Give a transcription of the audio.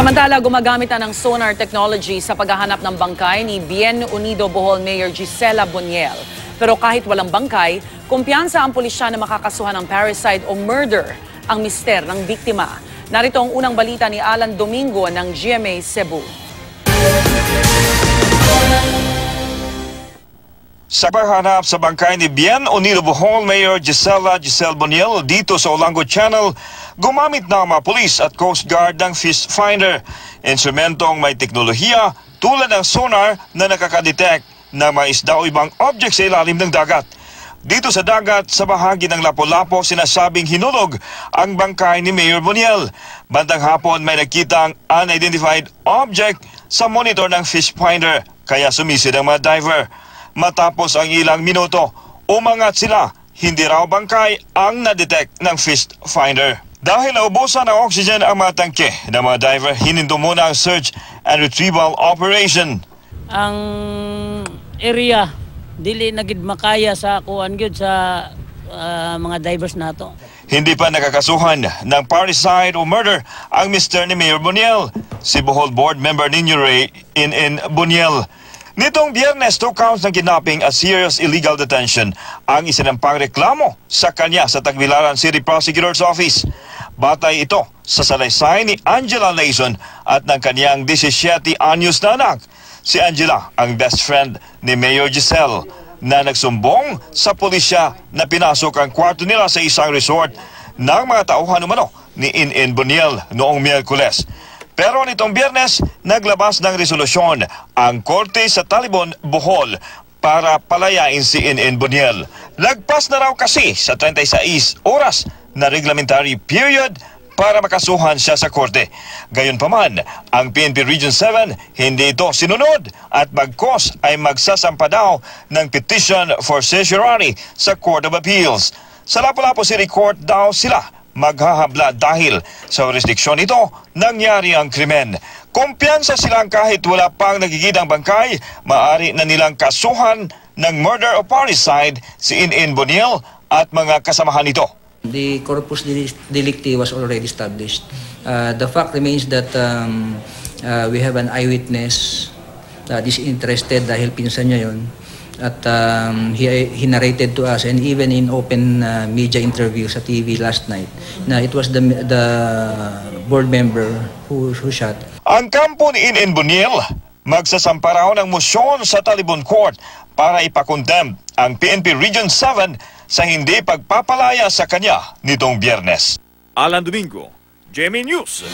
Samantala, gumagamit na ng sonar technology sa paghahanap ng bangkay ni Bien Unido Bohol Mayor Gisela Boniel. Pero kahit walang bangkay, kumpiyansa ang pulisya na makakasuhan ng parricide o murder ang mister ng biktima. Narito ang unang balita ni Alan Domingo ng GMA Cebu. Sa paghahanap sa bangkay ni Bien Unido Bohol Mayor Gisela Boniel dito sa Olango Channel, gumamit na ang mga pulis at Coast Guard ng fish finder. Instrumentong may teknolohiya tulad ng sonar na nakakadetect ng mga isda o ibang object sa ilalim ng dagat. Dito sa dagat, sa bahagi ng Lapu-Lapu, sinasabing hinulog ang bangkay ni Mayor Boniel. Bandang hapon may nakitang unidentified object sa monitor ng fish finder, kaya sumisid ang mga diver. Matapos ang ilang minuto, umangat sila. Hindi raw bangkay ang na-detect ng fish finder. Dahil naubusan ng oxygen ang mga tangke ng mga diver, hininto muna ang search and retrieval operation. Ang area dili na gid makaya sa kuan gyud sa mga divers nato. Hindi pa nakakasuhan ng parricide o murder ang mister ni Mayor Boniel, si Bohol Board Member Nino Ray in Boniel. Nitong Biyernes, 2 counts ng kidnapping at serious illegal detention ang isinampang reklamo sa kanya sa Tagbilaran City Prosecutor's Office. Batay ito sa salaysay ni Angela Layson at ng kanyang 17 anyos na anak. Si Angela ang best friend ni Mayor Giselle na nagsumbong sa pulisya na pinasok ang kwarto nila sa isang resort ng mga tauhan umano ni In Boniel noong Miyerkules. Pero nitong Biyernes, naglabas ng resolusyon ang korte sa Talibon, Bohol para palayain si In Boniel. Lagpas na raw kasi sa 36 oras na reglementary period para makasuhan siya sa korte. Gayunpaman, ang PNP Region 7 hindi ito sinunod at bagkos ay magsasampa daw ng petition for certiorari sa Court of Appeals. Sa Lapu-Lapu City Court daw sila maghahabla dahil sa jurisdiksyon ito nangyari ang krimen. Kumpiyansa silang kahit wala pang nagigidang bangkay, maaari na nilang kasuhan ng murder o parricide si In Boniel at mga kasamahan nito. The corpus delicti was already established. The fact remains that we have an eyewitness that is interested dahil pinsan niya yun. At he narrated to us and even in open media interview sa TV last night na it was the board member who shot. Ang kampo ni In Boniel magsasampa raw ng mosyon sa Talibon Court para ipakondemn ang PNP Region 7 sa hindi pagpapalaya sa kanya nitong Biyernes. Alan Domingo, GMA News.